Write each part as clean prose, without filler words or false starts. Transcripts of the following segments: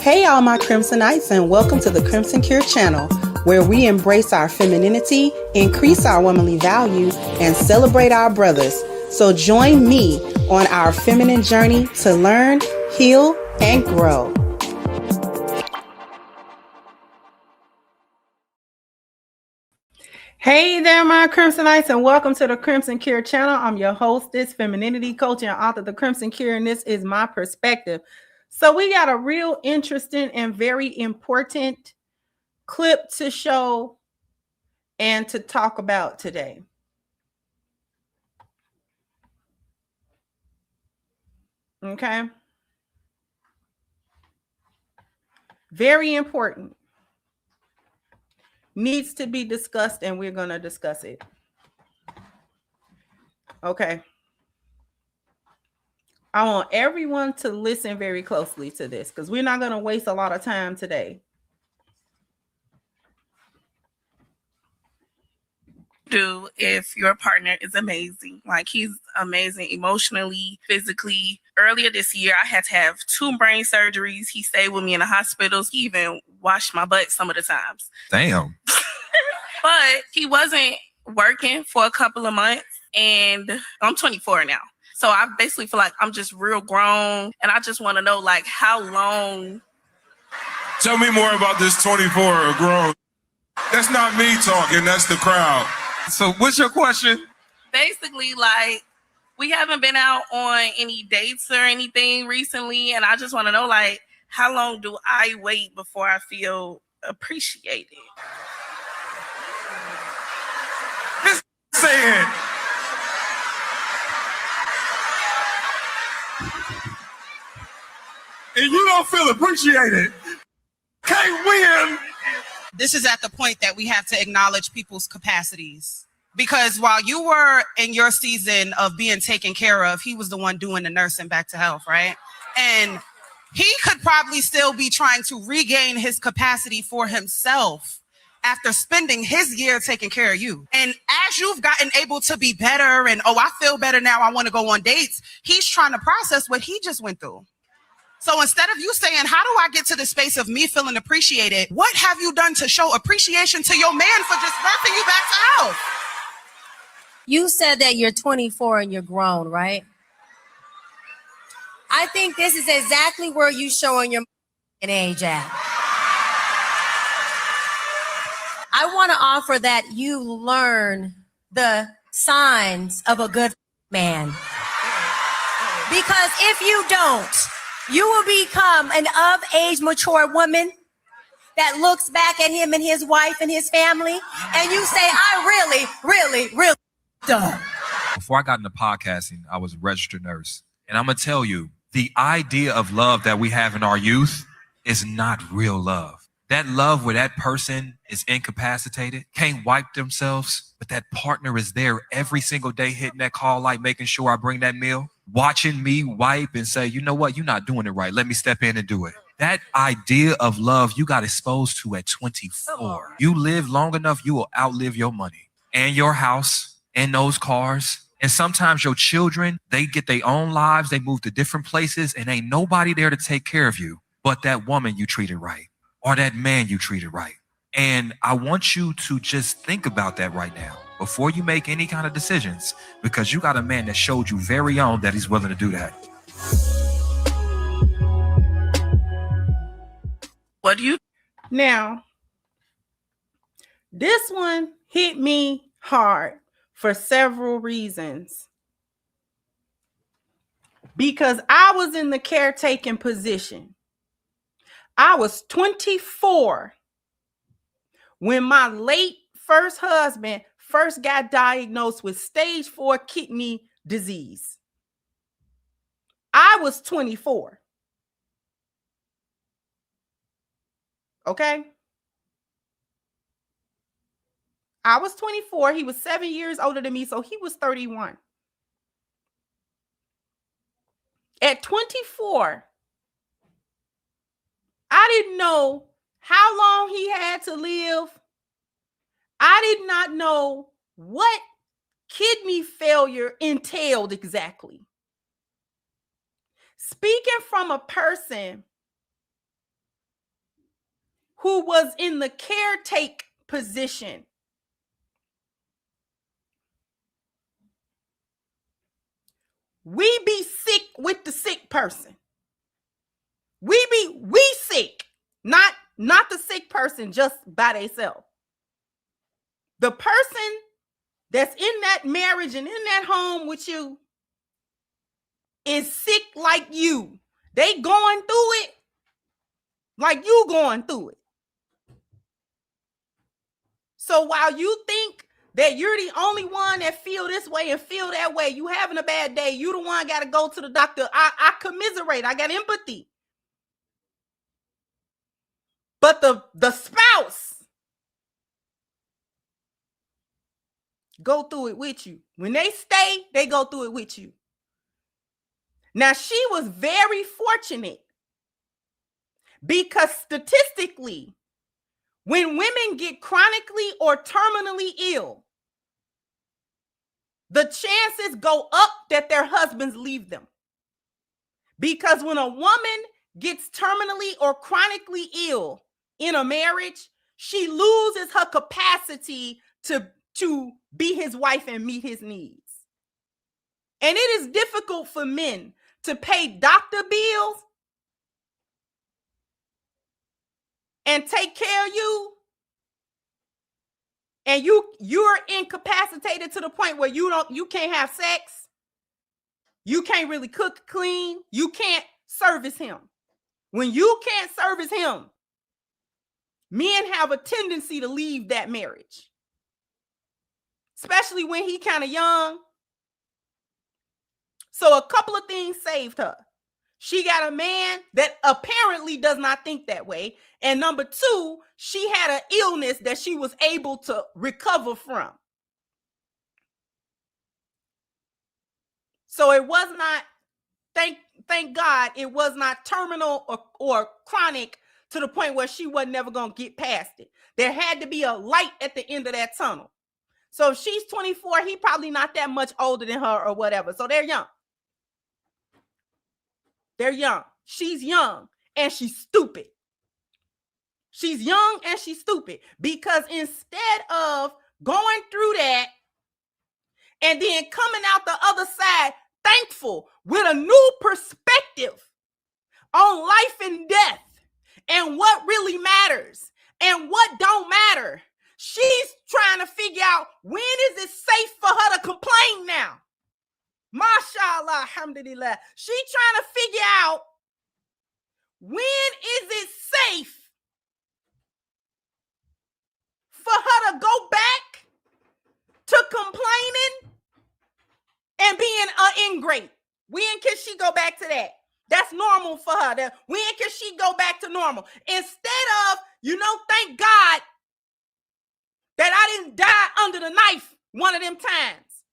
Hey all my Crimsonites, and welcome to the Crimson Cure channel, where we embrace our femininity, increase our womanly value, and celebrate our brothers. So join me on our feminine journey to learn, heal, and grow. Hey there, my Crimsonites, and welcome to the Crimson Cure channel. I'm your hostess, femininity coach, and author of the Crimson Cure, and this is my perspective. So we got a real interesting and very important clip to show and to talk about today. Okay. Very important. Needs to be discussed, and we're going to discuss it. Okay. I want everyone to listen very closely to this because we're not going to waste a lot of time today. Do if your partner is amazing, like he's amazing emotionally, physically. Earlier this year, I had to have 2 brain surgeries. He stayed with me in the hospitals. He even washed my butt some of the times. Damn. But he wasn't working for a couple of months, and I'm 24 now. So I basically feel like I'm just real grown, and I just want to know, like, how long. Tell me more about this 24 grown. That's not me talking, that's the crowd. So what's your question? Basically, like, we haven't been out on any dates or anything recently, and I just want to know, like, how long do I wait before I feel appreciated? Just say it. And you don't feel appreciated. Can't win. This is at the point that we have to acknowledge people's capacities. Because while you were in your season of being taken care of, he was the one doing the nursing back to health, right? And he could probably still be trying to regain his capacity for himself after spending his year taking care of you. And as you've gotten able to be better and, oh, I feel better now, I want to go on dates, he's trying to process what he just went through. So instead of you saying, how do I get to the space of me feeling appreciated? What have you done to show appreciation to your man for just birthing you back to health? You said that you're 24 and you're grown, right? I think this is exactly where you showing your age at. I want to offer that you learn the signs of a good man. Because if you don't, you will become an of-age, mature woman that looks back at him and his wife and his family, and you say, I really done. Before I got into podcasting, I was a registered nurse. And I'm going to tell you, the idea of love that we have in our youth is not real love. That love where that person is incapacitated, can't wipe themselves, but that partner is there every single day hitting that call light, making sure I bring that meal, watching me wipe and say, you know what, you're not doing it right. Let me step in and do it. That idea of love you got exposed to at 24. You live long enough, you will outlive your money and your house and those cars. And sometimes your children, they get their own lives. They move to different places and ain't nobody there to take care of you but that woman you treated right or that man you treated right. And I want you to just think about that right now before you make any kind of decisions, because you got a man that showed you very own that he's willing to do that. What do you? Now, this one hit me hard for several reasons. Because I was in the caretaking position. I was 24 when my late first husband first got diagnosed with stage 4 kidney disease. I was 24. Okay? I was 24. He was 7 years older than me, so he was 31. At 24, I didn't know how long he had to live. I did not know what kidney failure entailed exactly. Speaking from a person who was in the caretake position. We be sick with the sick person. We sick, not the sick person just by themselves. The person that's in that marriage and in that home with you is sick like you. They going through it like you going through it. So while you think that you're the only one that feel this way and feel that way, you having a bad day, you the one got to go to the doctor. I commiserate. I got empathy. But the spouse go through it with you. When they stay, they go through it with you. Now, she was very fortunate because statistically, when women get chronically or terminally ill, the chances go up that their husbands leave them. Because when a woman gets terminally or chronically ill in a marriage, she loses her capacity to be his wife and meet his needs. And it is difficult for men to pay doctor bills and take care of you, and you're incapacitated to the point where you can't have sex, you can't really cook, clean, you can't service him. When you can't service him, men have a tendency to leave that marriage, especially when he kind of young. So a couple of things saved her. She got a man that apparently does not think that way. And number two, she had an illness that she was able to recover from. So it was not, thank God, it was not terminal or chronic to the point where she wasn't never going to get past it. There had to be a light at the end of that tunnel. So if she's 24, he probably not that much older than her or whatever. So they're young. They're young. She's young and she's stupid. She's young and she's stupid because instead of going through that and then coming out the other side thankful with a new perspective on life and death and what really matters and what don't matter, she's trying to figure out when is it safe for her to complain now. Mashallah, alhamdulillah. She's trying to figure out when is it safe for her to go back to complaining and being an ingrate. When can she go back to that? That's normal for her. When can she go back to normal? Instead of, thank God that I didn't die under the knife one of them times.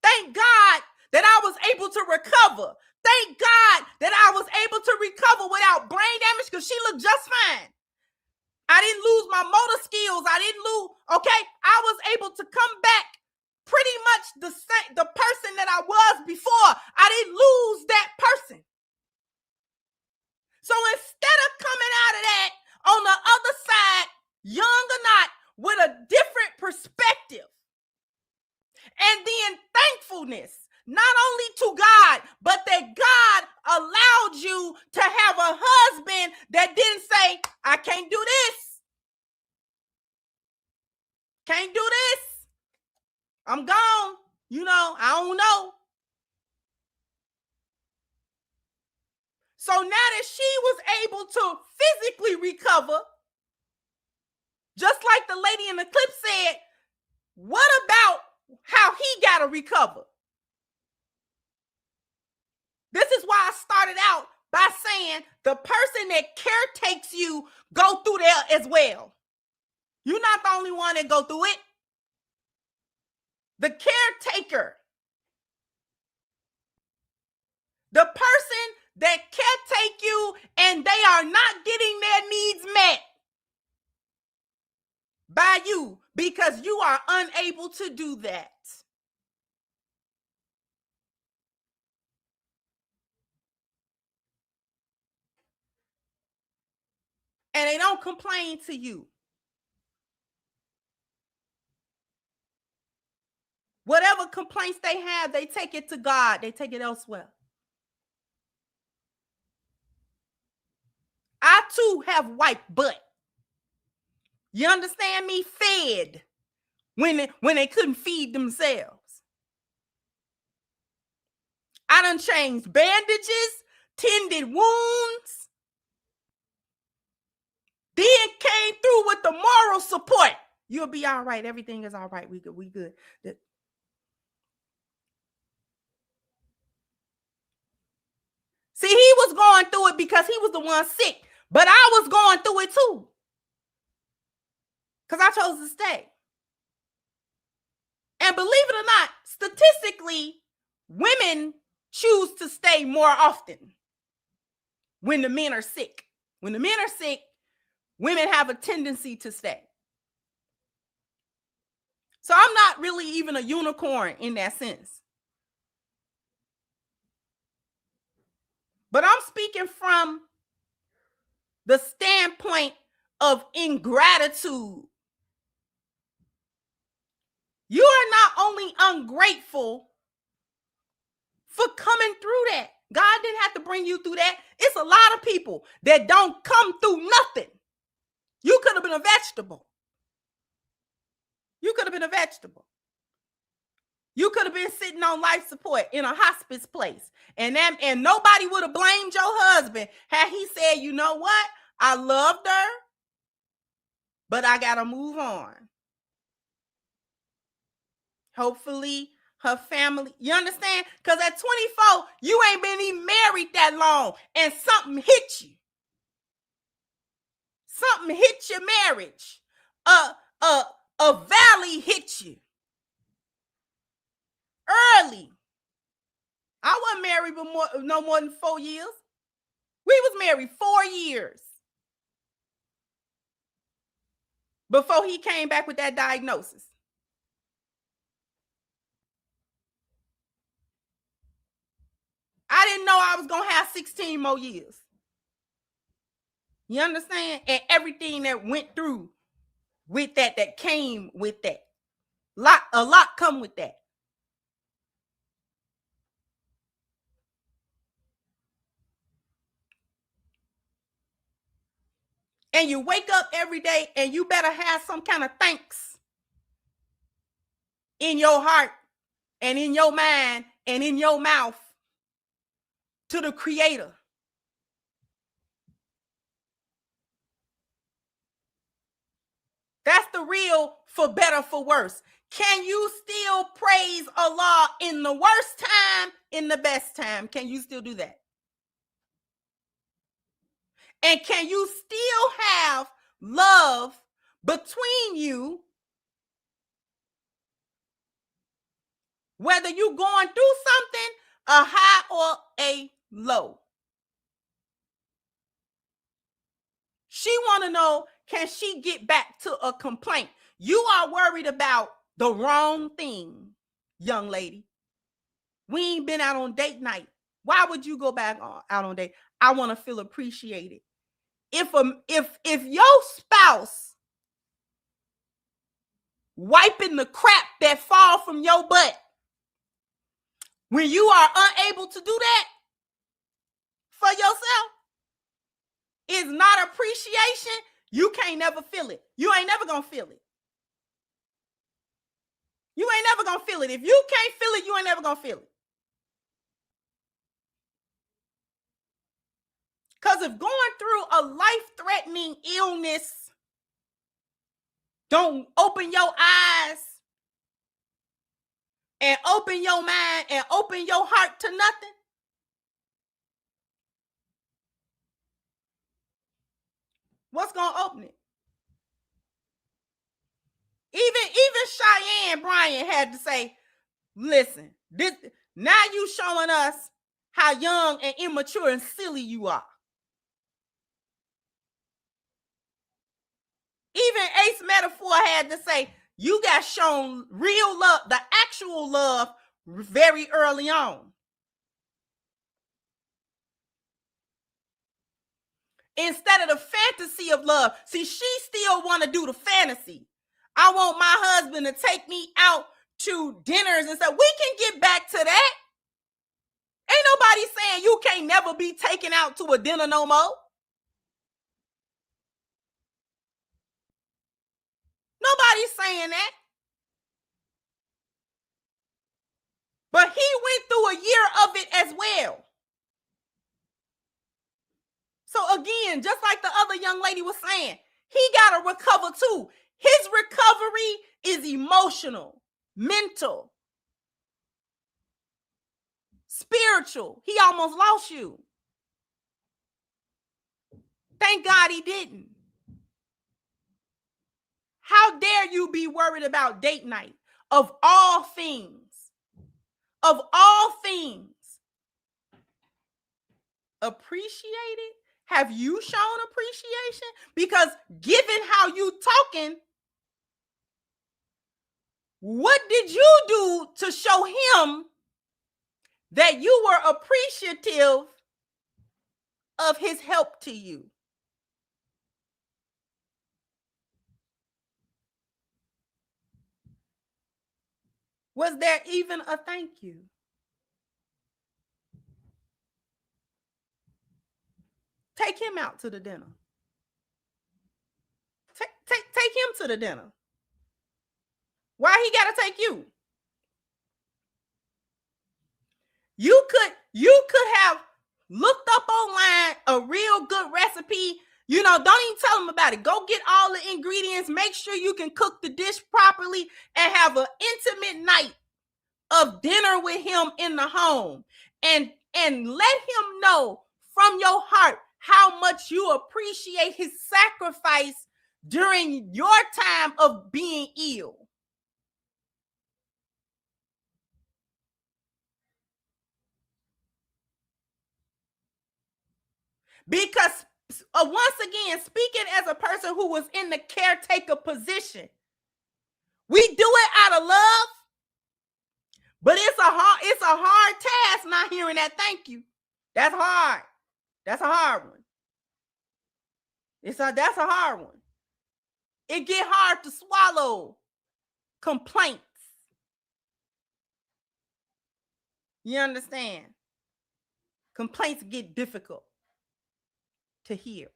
Thank God that I was able to recover. Thank God that I was able to recover without brain damage because she looked just fine. I didn't lose my motor skills. I didn't lose, okay? I was able to come back pretty much the person that I was before. I didn't lose that person. So instead of coming out of that on the other side, young or not, with a different perspective, and then thankfulness, not only to God, but that God allowed you to have a husband that didn't say, I can't do this. Can't do this. I'm gone. I don't know. So now that she was able to physically recover, just like the lady in the clip said, what about how he got to recover? This is why I started out by saying the person that caretakes you go through there as well. You're not the only one that go through it. The caretaker, the person that caretake you and they are not getting their needs met by you because you are unable to do that. and they don't complain to you. Whatever complaints they have, they take it to God. They take it elsewhere. I too have wiped butt. You understand me? Fed when they couldn't feed themselves. I done changed bandages, tended wounds, then came through with the moral support. You'll be all right. Everything is all right. We good. We good. See, he was going through it because he was the one sick, but I was going through it too. Because I chose to stay. And believe it or not, statistically, women choose to stay more often when the men are sick. When the men are sick, women have a tendency to stay. So I'm not really even a unicorn in that sense. But I'm speaking from the standpoint of ingratitude. You are not only ungrateful for coming through that. God didn't have to bring you through that. It's a lot of people that don't come through nothing. You could have been a vegetable. You could have been a vegetable. You could have been sitting on life support in a hospice place. And nobody would have blamed your husband had he said, you know what? I loved her, but I got to move on. Hopefully her family, you understand? Because at 24, you ain't been even married that long and something hit you. Something hit your marriage. A valley hit you. Early. I wasn't married but no more than 4 years. We was married 4 years before he came back with that diagnosis. I didn't know I was going to have 16 more years. You understand? And everything that went through with that came with that. A lot come with that. And you wake up every day and you better have some kind of thanks in your heart and in your mind and in your mouth to the Creator. That's the real for better, for worse. Can you still praise Allah in the worst time, in the best time? Can you still do that? And can you still have love between you, whether you're going through something, a high or a low? She want to know, can she get back to a complaint? You are worried about the wrong thing, young lady. We ain't been out on date night. Why would you go back out on date? I want to feel appreciated. If your spouse wiping the crap that fall from your butt when you are unable to do that for yourself is not appreciation, you can't never feel it. You ain't never gonna feel it. You ain't never gonna feel it. If you can't feel it, you ain't never gonna feel it. Because if going through a life-threatening illness don't open your eyes and open your mind and open your heart to nothing, what's going to open it? Even Cheyenne Bryant had to say, listen, this now you showing us how young and immature and silly you are. Even Ace Metaphor had to say, you got shown real love, the actual love, very early on. instead of the fantasy of love. See, she still want to do the fantasy. I want my husband to take me out to dinners and stuff. We can get back to that. Ain't nobody saying you can't never be taken out to a dinner no more. Nobody's saying that. But he went through a year of it as well. So again, just like the other young lady was saying, he got to recover too. His recovery is emotional, mental, spiritual. He almost lost you. Thank God he didn't. How dare you be worried about date night? Of all things. Of all things. Appreciate it? Have you shown appreciation? Because given how you talking, what did you do to show him that you were appreciative of his help to you? Was there even a thank you? Take him out to the dinner. Take him to the dinner. Why he gotta take you? You could have looked up online a real good recipe. You know, don't even tell him about it. Go get all the ingredients. Make sure you can cook the dish properly and have an intimate night of dinner with him in the home. And let him know from your heart how much you appreciate his sacrifice during your time of being ill. Because once again, speaking as a person who was in the caretaker position, we do it out of love, but it's a hard task not hearing that thank you. That's hard. That's a hard one. That's a hard one. It get hard to swallow complaints. You understand? Complaints get difficult to hear,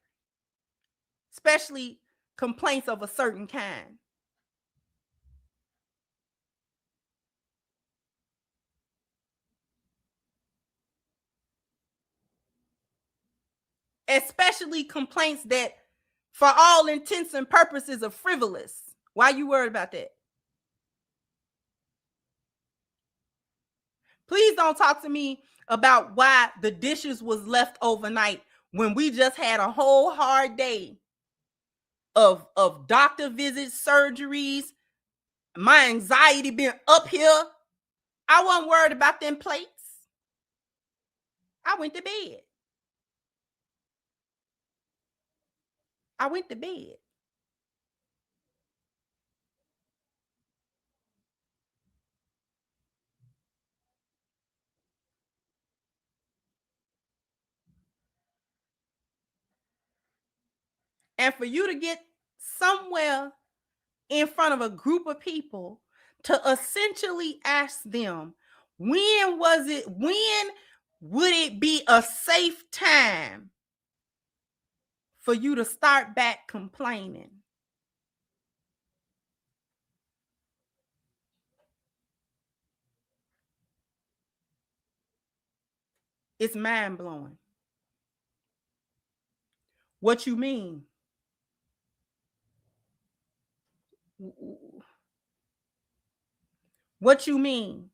especially complaints of a certain kind. Especially complaints that, for all intents and purposes, are frivolous. Why you worried about that? Please don't talk to me about why the dishes was left overnight when we just had a whole hard day of doctor visits, surgeries. My anxiety been up here. I wasn't worried about them plates. I went to bed. And for you to get somewhere in front of a group of people to essentially ask them, when would it be a safe time for you to start back complaining? It's mind-blowing. What you mean? What you mean?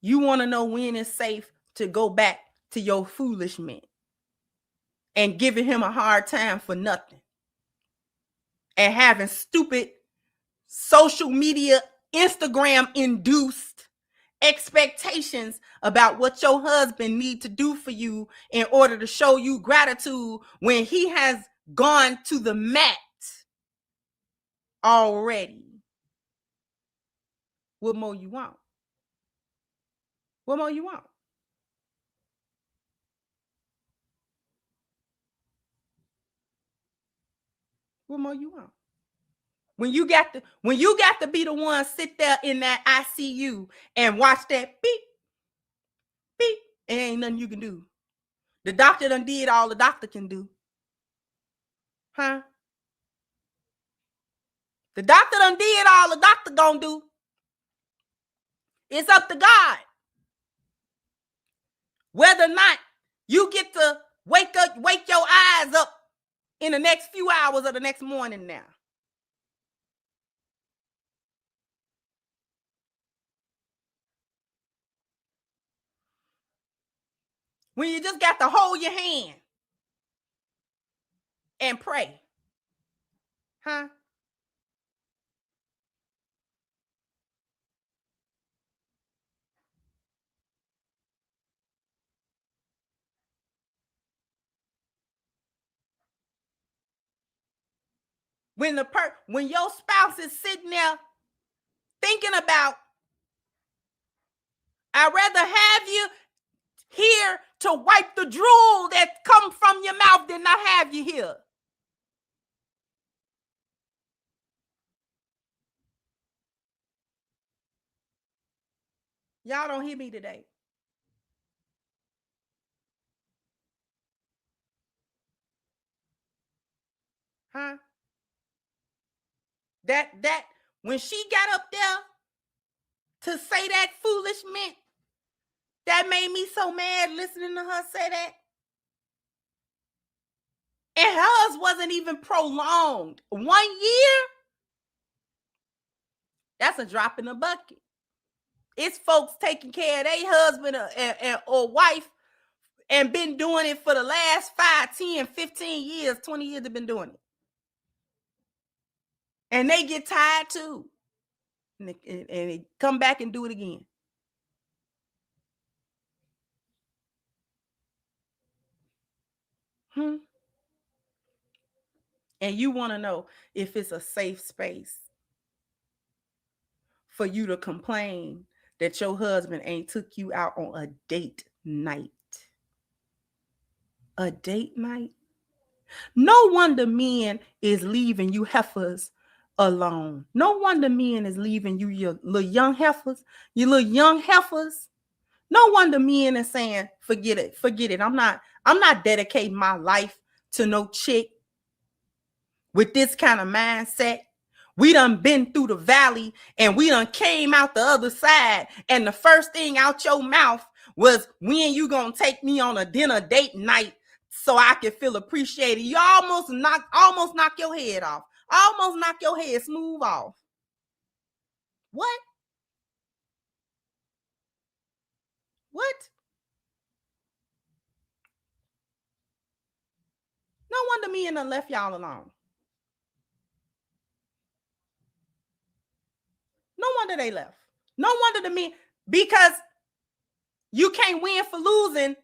You want to know when it's safe to go back to your foolishness and giving him a hard time for nothing and having stupid social media, Instagram induced expectations about what your husband need to do for you in order to show you gratitude when he has gone to the mat already. What more you want? What more you want? What more you want? When you got to be the one sit there in that ICU and watch that beep, beep, and ain't nothing you can do. The doctor done did all the doctor can do. Huh? The doctor done did all the doctor gonna do. It's up to God. Whether or not you get to wake your eyes up in the next few hours or the next morning now. When you just got to hold your hand and pray. Huh? When your spouse is sitting there thinking about, I'd rather have you here to wipe the drool that comes from your mouth than not have you here. Y'all don't hear me today. Huh? That when she got up there to say that foolishness, that made me so mad listening to her say that. And hers wasn't even prolonged. 1 year, that's a drop in the bucket. It's folks taking care of their husband or wife and been doing it for the last 5, 10, 15 years, 20 years they've been doing it. And they get tired too. And they come back and do it again. And you want to know if it's a safe space for you to complain that your husband ain't took you out on a date night. A date night? No wonder men is leaving you heifers alone. No wonder men is leaving you your little young heifers. Your little young heifers. No wonder men is saying, forget it. I'm not dedicating my life to no chick with this kind of mindset. We done been through the valley and we done came out the other side. And the first thing out your mouth was, when you gonna take me on a dinner date night so I can feel appreciated? You almost knock your head off. Almost knock your head smooth off. What? No wonder me and done left y'all alone. No wonder they left. No wonder the men, because you can't win for losing.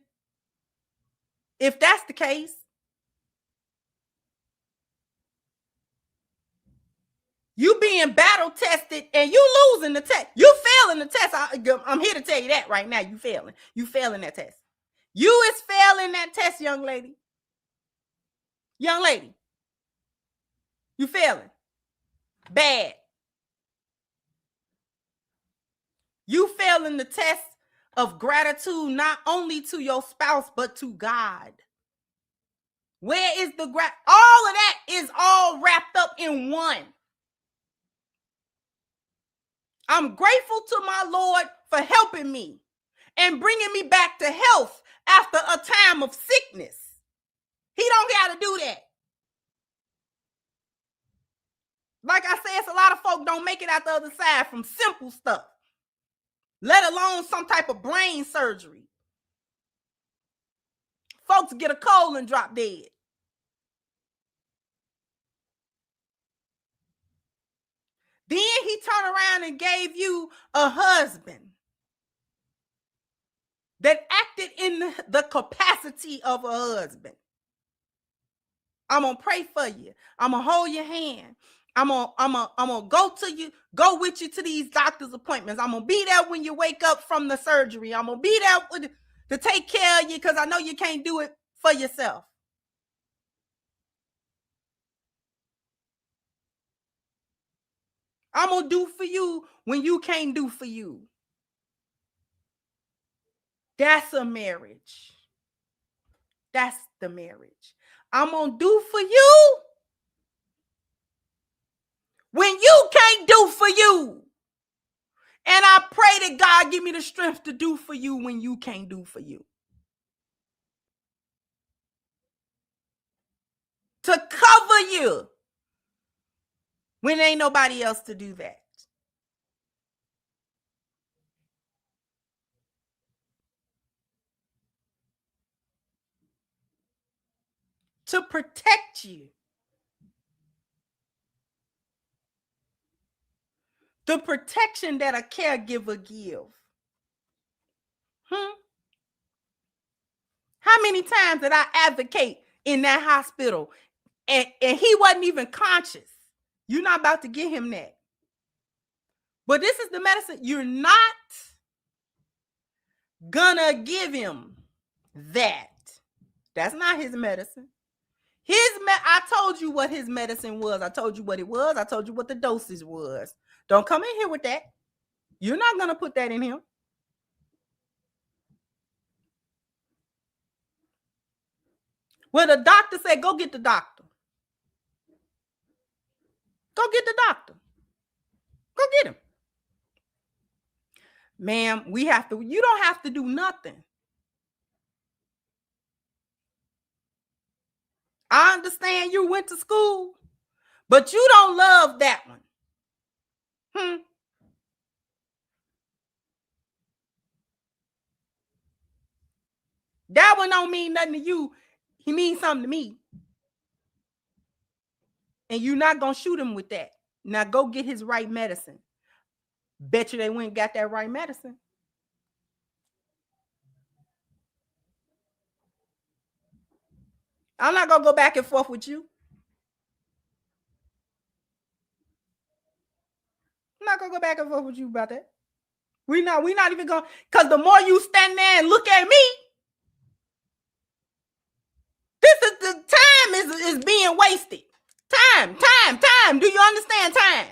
If that's the case, you being battle tested and you losing the test. You failing the test. I'm here to tell you that right now. You failing. You failing that test. You is failing that test, young lady. Young lady. You failing. Bad. You failing the test of gratitude, not only to your spouse, but to God. Where is the all of that is all wrapped up in one. I'm grateful to my Lord for helping me and bringing me back to health after a time of sickness. He don't got to do that. Like I said, it's a lot of folk don't make it out the other side from simple stuff, let alone some type of brain surgery. Folks get a cold and drop dead. Then he turned around and gave you a husband that acted in the capacity of a husband. I'm going to pray for you. I'm going to hold your hand. I'm gonna go with you to these doctor's appointments. I'm gonna be there when you wake up from the surgery. I'm gonna be there to take care of you, because I know you can't do it for yourself. I'm going to do for you when you can't do for you. That's a marriage. That's the marriage. I'm going to do for you when you can't do for you. And I pray that God give me the strength to do for you when you can't do for you. To cover you when ain't nobody else to do that. To protect you. The protection that a caregiver give. How many times did I advocate in that hospital and he wasn't even conscious? You're not about to get him that. But this is the medicine. You're not gonna give him that. That's not his medicine. I told you what his medicine was. I told you what it was. I told you what the dosage was. Don't come in here with that. You're not gonna put that in him. Well, the doctor said, go get the doctor. Go get the doctor. Go get him. Ma'am, you don't have to do nothing. I understand you went to school, but you don't love that one. That one don't mean nothing to you. He means something to me. And you're not going to shoot him with that. Now go get his right medicine. Bet you they went and got that right medicine. I'm not going to go back and forth with you. I'm not going to go back and forth with you about that. We're not even going, because the more you stand there and look at me, this is the time is being wasted. Time. Do you understand time?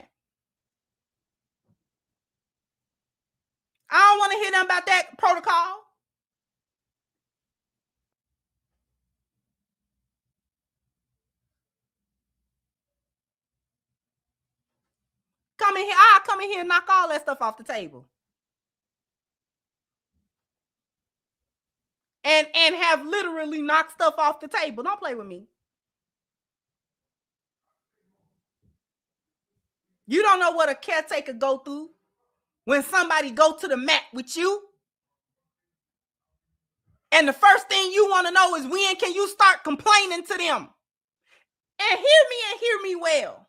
I don't want to hear nothing about that protocol. Come in here. I'll come in here and knock all that stuff off the table. And have literally knocked stuff off the table. Don't play with me. You don't know what a caretaker go through when somebody go to the mat with you. And the first thing you want to know is when can you start complaining to them? And hear me well.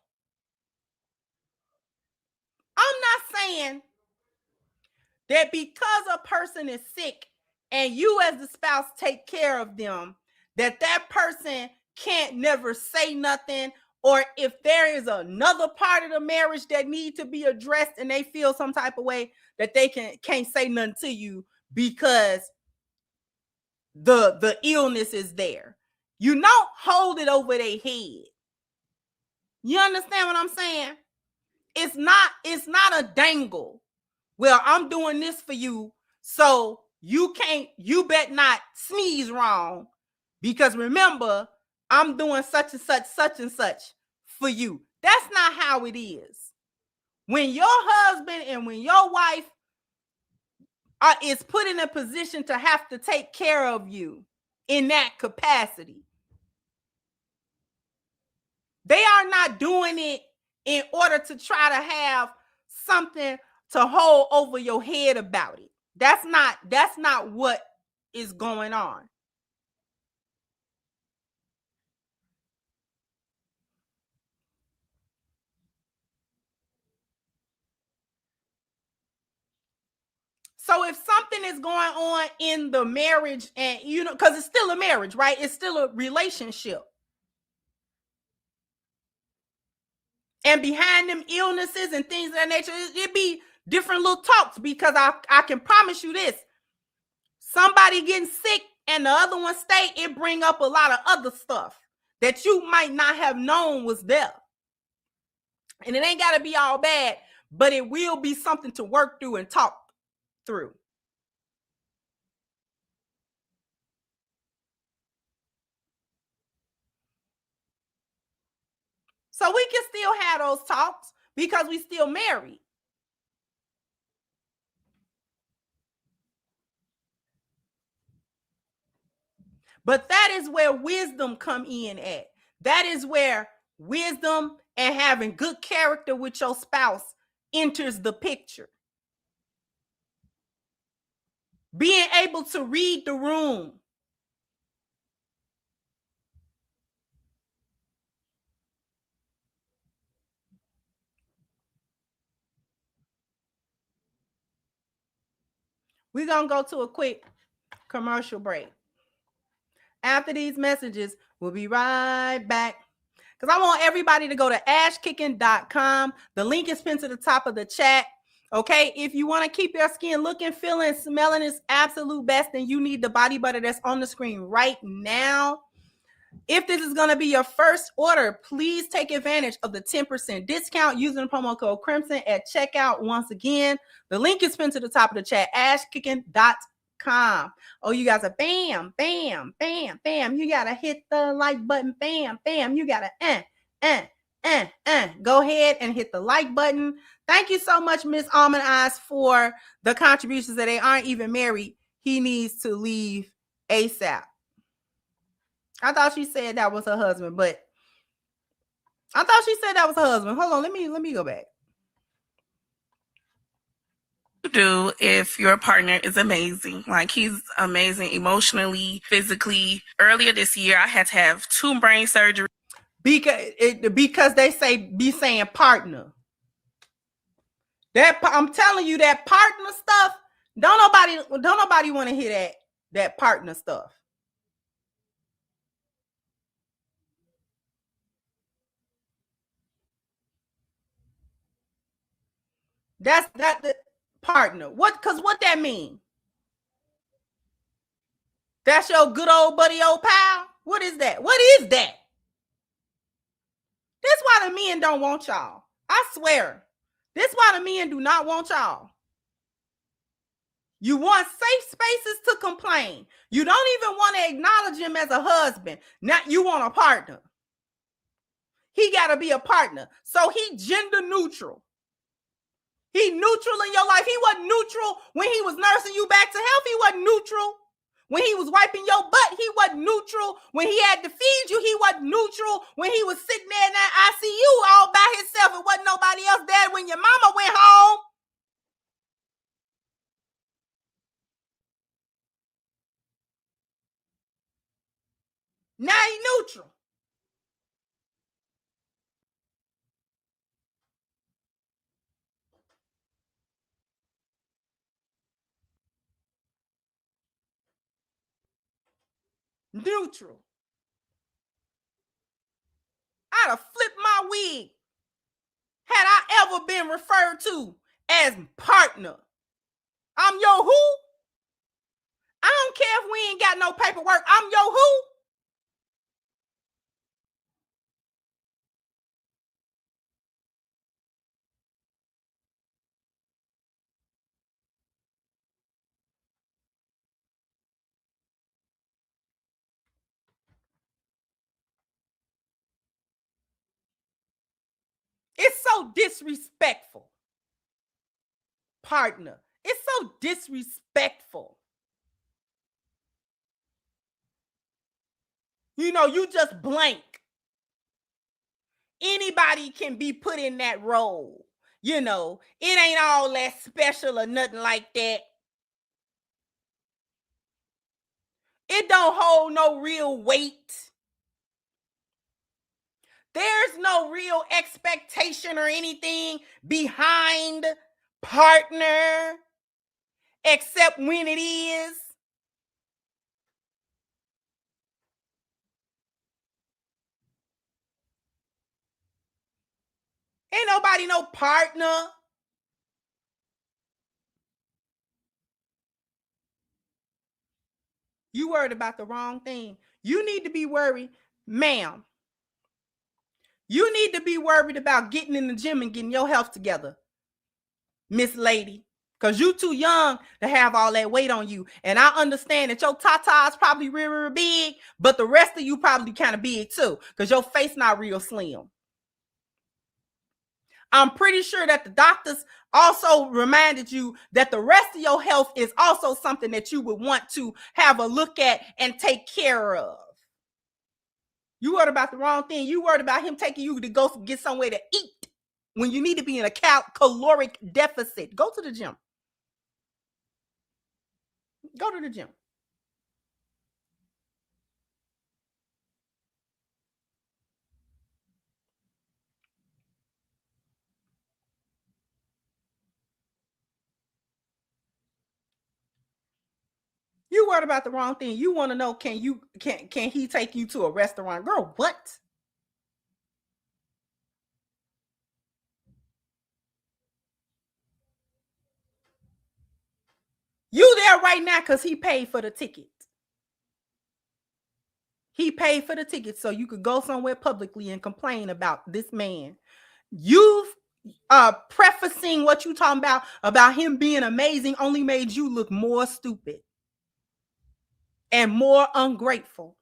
I'm not saying that because a person is sick and you as the spouse take care of them, that person can't never say nothing, or if there is another part of the marriage that need to be addressed and they feel some type of way, that they can't say nothing to you because the illness is there. You don't hold it over their head. You understand what I'm saying? It's not a dangle. Well, I'm doing this for you, so you bet not sneeze wrong, because remember, I'm doing such and such for you. That's not how it is. When your husband and when your wife is put in a position to have to take care of you in that capacity, they are not doing it in order to try to have something to hold over your head about it. That's not what is going on. So if something is going on in the marriage, and because it's still a marriage, right? It's still a relationship. And behind them illnesses and things of that nature, it be different little talks, because I can promise you this. Somebody getting sick and the other one stay, it bring up a lot of other stuff that you might not have known was there. And it ain't got to be all bad, but it will be something to work through and talk through. So we can still have those talks because we still married. But that is where wisdom come in at. That is where wisdom and having good character with your spouse enters the picture. Being able to read the room. We're going to go to a quick commercial break. After these messages, we'll be right back. Because I want everybody to go to ashkicking.com. The link is pinned to the top of the chat. Okay, if you want to keep your skin looking, feeling, smelling its absolute best, then you need the body butter that's on the screen right now. If this is going to be your first order, please take advantage of the 10% discount using the promo code Crimson at checkout. Once again, the link is pinned to the top of the chat, ashkicking.com. Oh, you guys are bam, bam, bam, bam. You got to hit the like button, bam, bam. You got to go ahead and hit the like button. Thank you so much, Miss Almond Eyes, for the contributions that they aren't even married. He needs to leave ASAP. I thought she said that was her husband, but I thought she said that was her husband. Hold on, let me go back. Do if your partner is amazing, like he's amazing emotionally, physically. Earlier this year, I had to have 2 brain surgeries because they be saying partner. That I'm telling you, that partner stuff. Don't nobody want to hear that partner stuff. That's the partner. What that mean? That's your good old buddy, old pal? What is that? What is that? This why the men don't want y'all. I swear. This why the men do not want y'all. You want safe spaces to complain. You don't even want to acknowledge him as a husband. Now you want a partner. He got to be a partner. So he gender neutral. He neutral in your life. He wasn't neutral when he was nursing you back to health. He wasn't neutral when he was wiping your butt. He wasn't neutral when he had to feed you. He wasn't neutral when he was sitting there in that ICU all by himself and wasn't nobody else there when your mama went home. Now he neutral. Neutral. I'd have flipped my wig had I ever been referred to as partner. I'm your who? I don't care if we ain't got no paperwork. I'm your who? It's so disrespectful. Partner. It's so disrespectful. You know, you just blank. Anybody can be put in that role. You know, it ain't all that special or nothing like that. It don't hold no real weight. There's no real expectation or anything behind partner, except when it is. Ain't nobody no partner. You worried about the wrong thing. You need to be worried, ma'am. You need to be worried about getting in the gym and getting your health together, Miss Lady, because you too young to have all that weight on you. And I understand that your tata is probably real, real big, but the rest of you probably kind of big too, because your face not real slim. I'm pretty sure that the doctors also reminded you that the rest of your health is also something that you would want to have a look at and take care of. You worried about the wrong thing. You worried about him taking you to go get somewhere to eat when you need to be in a caloric deficit. Go to the gym. Go to the gym. You worried about the wrong thing. You want to know, can he take you to a restaurant? Girl, what? You there right now because he paid for the ticket. He paid for the ticket so you could go somewhere publicly and complain about this man. You've prefacing what you talking about him being amazing only made you look more stupid and more ungrateful.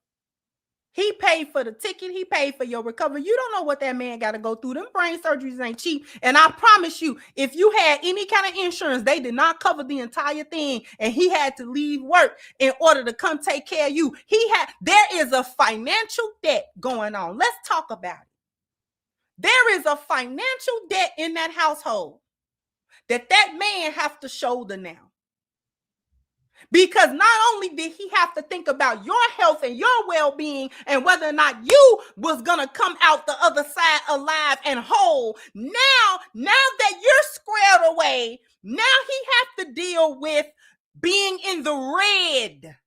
He paid for the ticket. He paid for your recovery. You don't know what that man got to go through. Them brain surgeries ain't cheap. And I promise you, if you had any kind of insurance, they did not cover the entire thing. And he had to leave work in order to come take care of you. There is a financial debt going on. Let's talk about it. There is a financial debt in that household that man have to shoulder now. Because not only did he have to think about your health and your well-being and whether or not you was going to come out the other side alive and whole. Now that you're squared away, now he have to deal with being in the red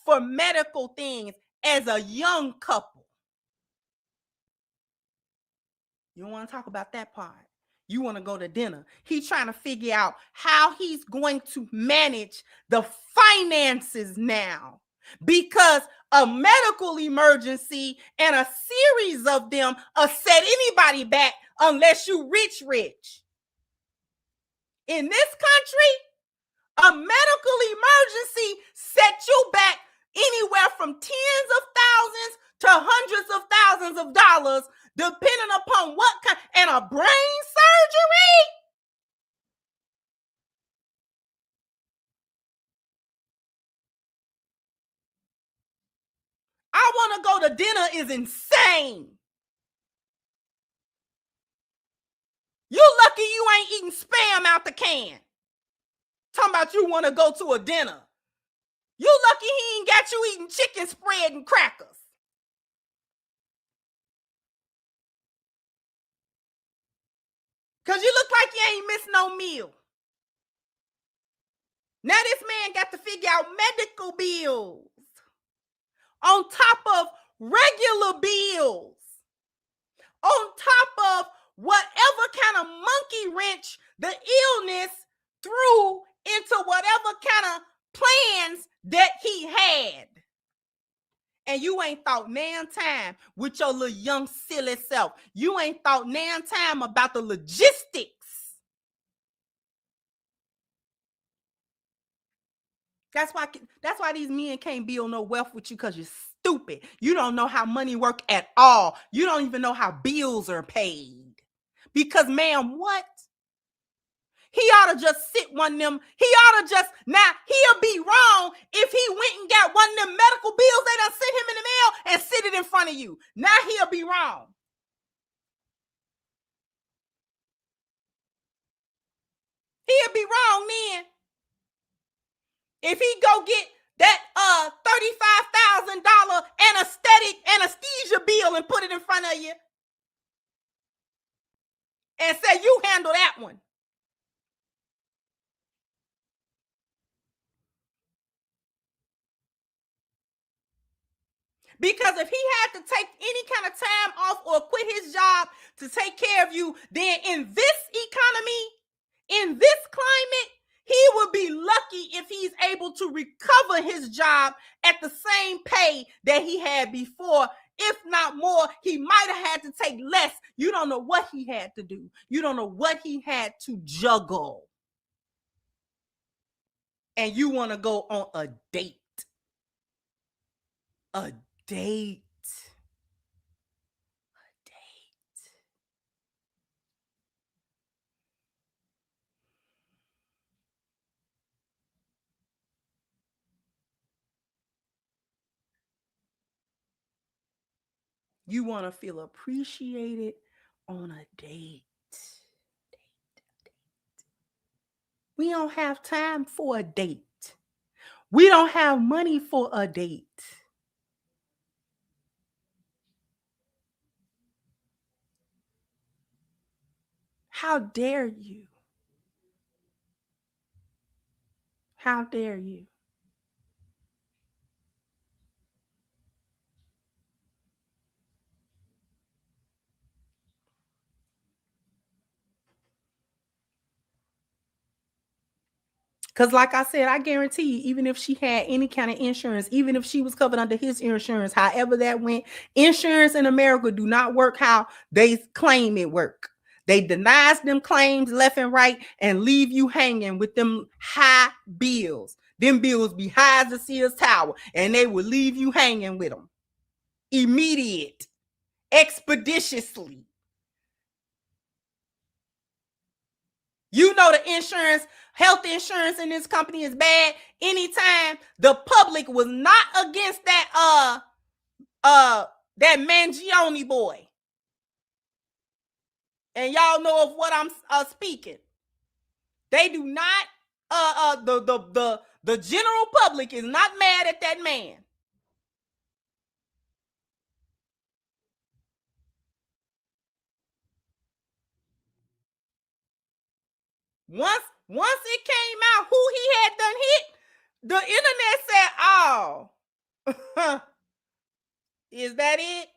for medical things as a young couple. You don't want to talk about that part. You want to go to dinner. He's trying to figure out how he's going to manage the finances now, because a medical emergency and a series of them set anybody back unless you rich. In this country, a medical emergency sets you back anywhere from tens of thousands to hundreds of thousands of dollars, depending upon what kind, and a brain surgery. I want to go to dinner is insane. You lucky you ain't eating spam out the can. Talking about you want to go to a dinner. You lucky he ain't got you eating chicken spread and crackers. Because you look like you ain't missed no meal. Now this man got to figure out medical bills on top of regular bills, on top of whatever kind of monkey wrench the illness threw into whatever kind of plans that he had. And you ain't thought nan time with your little young silly self. You ain't thought nan time about the logistics. That's why these men can't build no wealth with you, because you're stupid. You don't know how money work at all. You don't even know how bills are paid. Because, ma'am, what? He ought to just sit one of them. Now, he'll be wrong if he went and got one of them medical bills they done sent him in the mail and sit it in front of you. Now he'll be wrong. He'll be wrong then. If he go get that $35,000 anesthesia bill and put it in front of you and say, you handle that one. Because if he had to take any kind of time off or quit his job to take care of you, then in this economy, in this climate, he would be lucky if he's able to recover his job at the same pay that he had before if not more. He might have had to take less. You don't know what he had to do. You don't know what he had to juggle. And you want to go on a date. A date. You want to feel appreciated on a date. We don't have time for a date. We don't have money for a date. How dare you? How dare you? Because like I said, I guarantee you, even if she had any kind of insurance, even if she was covered under his insurance, however that went, insurance in America do not work how they claim it work. They denies them claims left and right and leave you hanging with them high bills. Them bills be high as the Sears Tower, and they will leave you hanging with them. Immediate, expeditiously. You know the insurance, health insurance in this company is bad. Anytime the public was not against that that Mangione boy. And y'all know of what I'm speaking. They do not the general public is not mad at that man. Once it came out who he had done hit, the internet said, "Oh, is that it?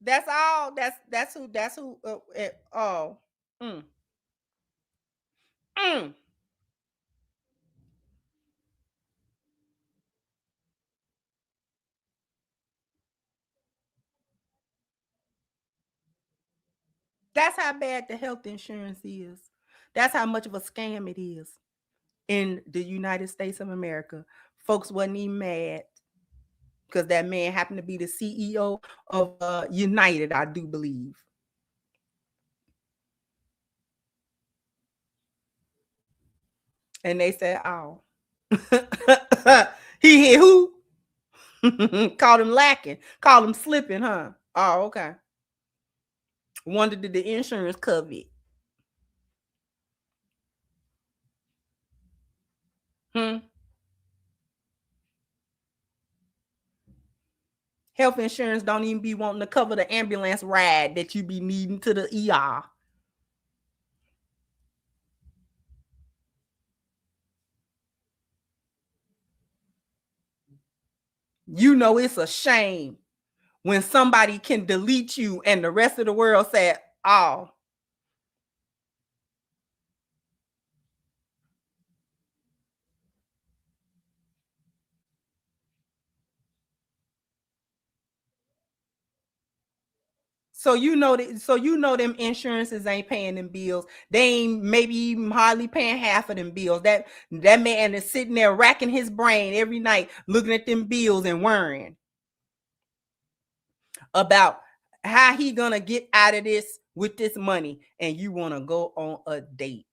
That's all. That's who. Oh, That's how bad the health insurance is. That's how much of a scam it is in the United States of America. Folks wasn't even mad because that man happened to be the CEO of United, I do believe. And they said, "Oh, he hit who?" Called him lacking, called him slipping, huh? Oh, okay. Wonder did the insurance cover it? Health insurance don't even be wanting to cover the ambulance ride that you be needing to the ER. You know it's a shame when somebody can delete you and the rest of the world said, "Oh." So you know them insurances ain't paying them bills. They ain't maybe even hardly paying half of them bills. That man is sitting there racking his brain every night, looking at them bills and worrying about how he gonna get out of this with this money. And you want to go on a date.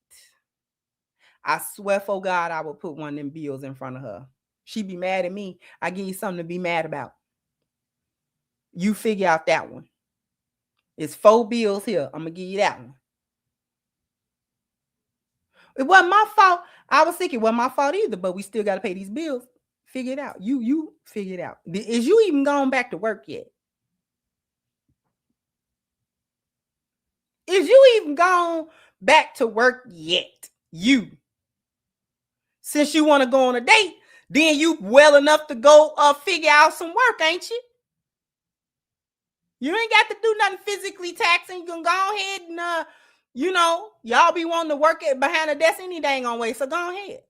I swear for God, I will put one of them bills in front of her. She be mad at me. I give you something to be mad about. You figure out that one. It's 4 bills here. I'm gonna give you that one. It wasn't my fault. I was thinking it wasn't my fault either, but we still got to pay these bills. Figure it out. You figure it out. Is you even gone back to work yet? Is you even gone back to work yet? You. Since you want to go on a date, then you well enough to go figure out some work, ain't you? You ain't got to do nothing physically taxing. You can go ahead and y'all be wanting to work it behind the desk any dang on way. So go ahead.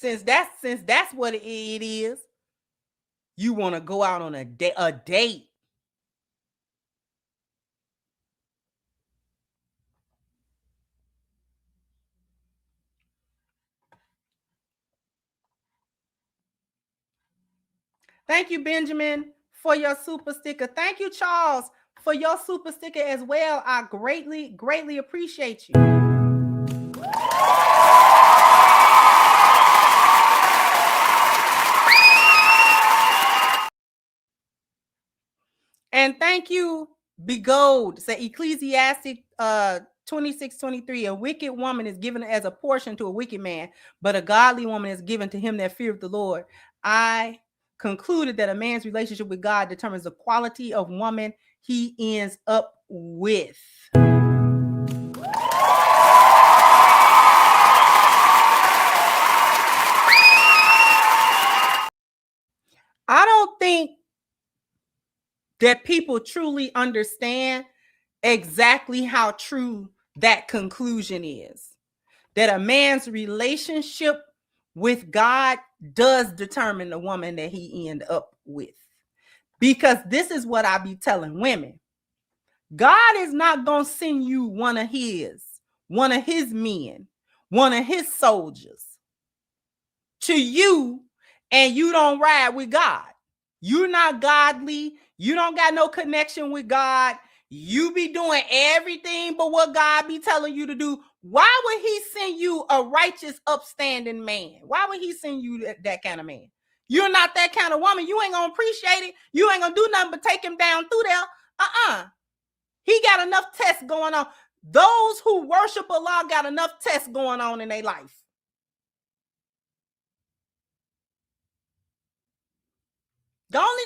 Since that's what it is, you want to go out on a date. Thank you, Benjamin, for your super sticker. Thank you, Charles, for your super sticker as well. I greatly, greatly appreciate you. And thank you, Begold. Say Ecclesiastic 26:23. A wicked woman is given as a portion to a wicked man, but a godly woman is given to him that feareth the Lord. I concluded that a man's relationship with God determines the quality of woman he ends up with. I don't think that people truly understand exactly how true that conclusion is. That a man's relationship with God does determine the woman that he end up with. Because this is what I be telling women. God is not going to send you one of his men, one of his soldiers to you, and you don't ride with God. You're not godly. You don't got no connection with God. You be doing everything but what God be telling you to do. Why would he send you a righteous, upstanding man? Why would he send you that kind of man? You're not that kind of woman. You ain't gonna appreciate it. You ain't gonna do nothing but take him down through there. He got enough tests going on. Those who worship Allah got enough tests going on in their life. The only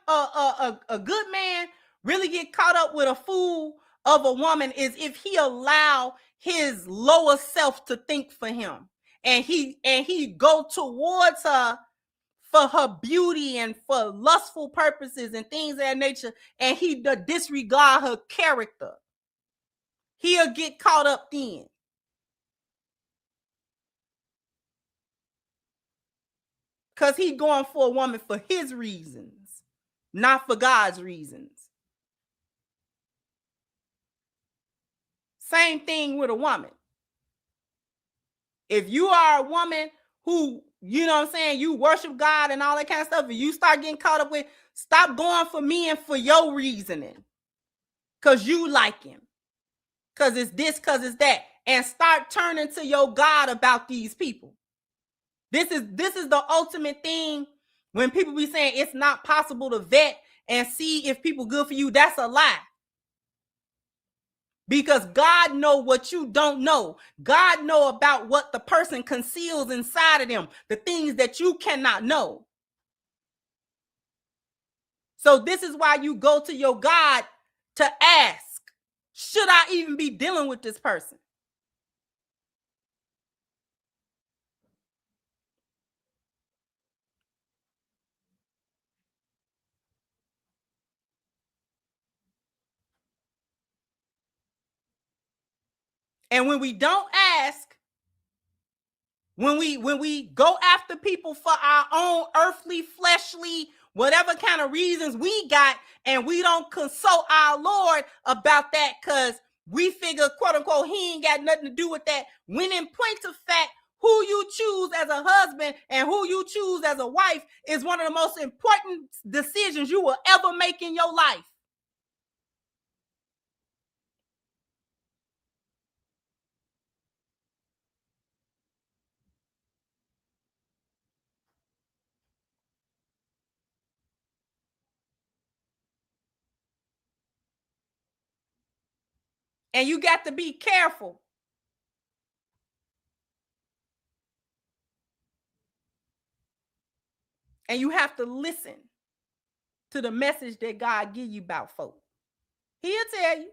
time a good man really get caught up with a fool of a woman is if he allow his lower self to think for him, and he go towards her for her beauty and for lustful purposes and things of that nature, and he disregard her character. He'll get caught up then. Because he going for a woman for his reasons, not for God's reasons. Same thing with a woman. If you are a woman who, you know what I'm saying, you worship God and all that kind of stuff, and you start getting caught up with, stop going for men for your reasoning. Because you like him. Because it's this, because it's that. And start turning to your God about these people. This is the ultimate thing when people be saying it's not possible to vet and see if people good for you. That's a lie. Because God know what you don't know. God know about what the person conceals inside of them, the things that you cannot know. So this is why you go to your God to ask, should I even be dealing with this person? And when we don't ask, when we go after people for our own earthly, fleshly, whatever kind of reasons we got, and we don't consult our Lord about that because we figure, quote unquote, he ain't got nothing to do with that. When in point of fact, who you choose as a husband and who you choose as a wife is one of the most important decisions you will ever make in your life. And you got to be careful. And you have to listen to the message that God give you about folk. He'll tell you.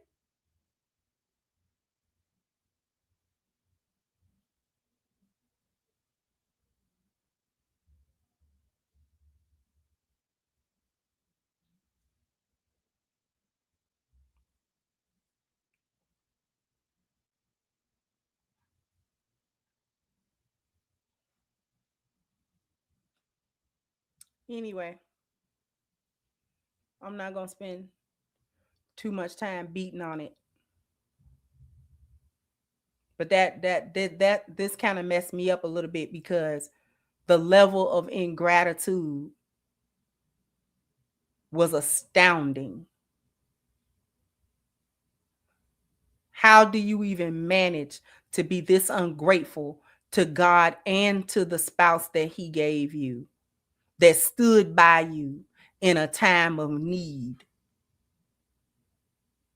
Anyway, I'm not going to spend too much time beating on it. But this kind of messed me up a little bit because the level of ingratitude was astounding. How do you even manage to be this ungrateful to God and to the spouse that he gave you, that stood by you in a time of need?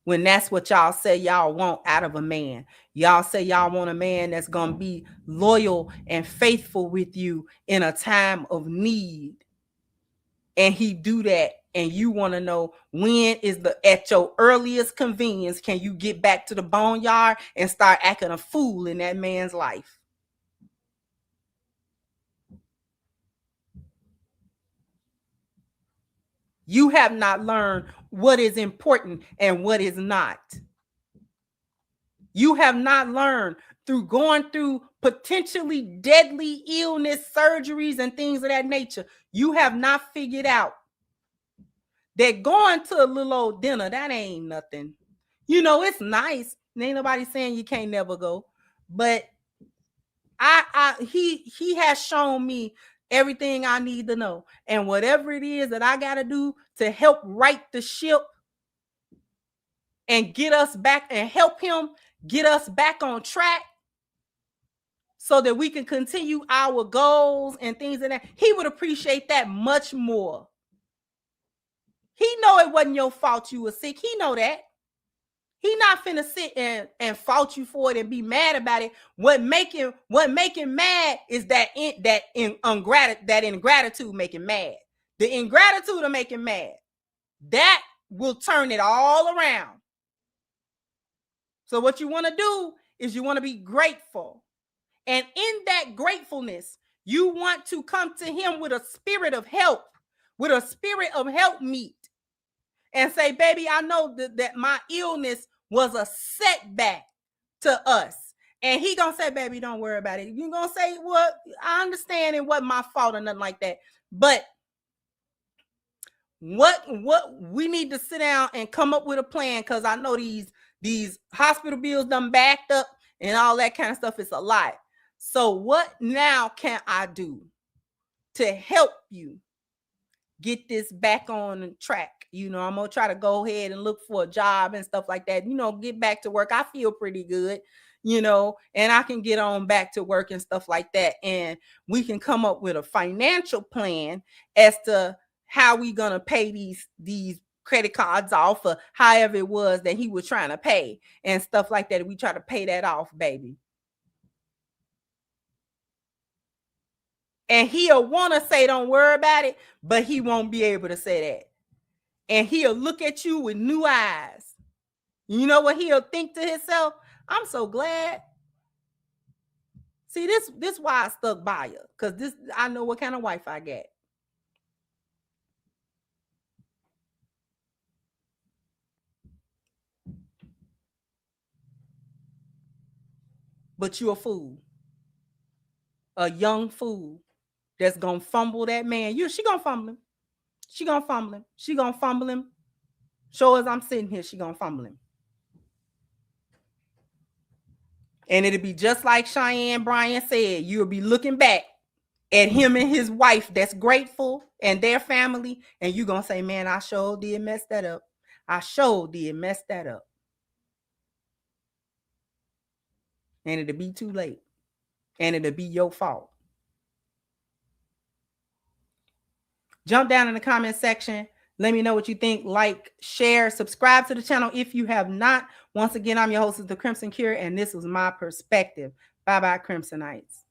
When that's what y'all say y'all want out of a man. Y'all say y'all want a man that's going to be loyal and faithful with you in a time of need. And he do that. And you want to know when is at your earliest convenience, can you get back to the boneyard and start acting a fool in that man's life? You have not learned what is important and what is not. You have not learned through going through potentially deadly illness, surgeries, and things of that nature. You have not figured out that going to a little old dinner, that ain't nothing. You know, it's nice. Ain't nobody saying you can't never go. But he has shown me everything I need to know. And whatever it is that I got to do to help right the ship and get us back and help him get us back on track so that we can continue our goals and things like that, he would appreciate that much more. He know it wasn't your fault you were sick. He know that. He not finna sit and fault you for it and be mad about it. What make him mad is that ingratitude make him mad. The ingratitude will make him mad. That will turn it all around. So what you want to do is you want to be grateful. And in that gratefulness, you want to come to him with a spirit of help, with a spirit of help meet. And say, baby, I know that my illness was a setback to us. And he gonna say, baby, don't worry about it. You gonna say, well, I understand it wasn't my fault or nothing like that. But what we need to sit down and come up with a plan, because I know these hospital bills done backed up and all that kind of stuff is a lot. So what now can I do to help you get this back on track? You know, I'm going to try to go ahead and look for a job and stuff like that. You know, get back to work. I feel pretty good, you know, and I can get on back to work and stuff like that. And we can come up with a financial plan as to how we going to pay these credit cards off, or however it was that he was trying to pay and stuff like that. We try to pay that off, baby. And he'll want to say, don't worry about it, but he won't be able to say that. And he'll look at you with new eyes. You know what he'll think to himself? I'm so glad. See, this why I stuck by her, because I know what kind of wife I got. But you're a fool. A young fool that's gonna fumble that man. She gonna fumble him. She gonna fumble him. She gonna fumble him. Sure as I'm sitting here, she gonna fumble him. And it'll be just like Cheyenne Bryan said. You'll be looking back at him and his wife that's grateful and their family, and you're gonna say, man, I sure did mess that up. I sure did mess that up. And it'll be too late. And it'll be your fault. Jump down in the comment section. Let me know what you think. Like, share, subscribe to the channel if you have not. Once again, I'm your host of The Crimson Cure, and this was my perspective. Bye-bye, Crimsonites.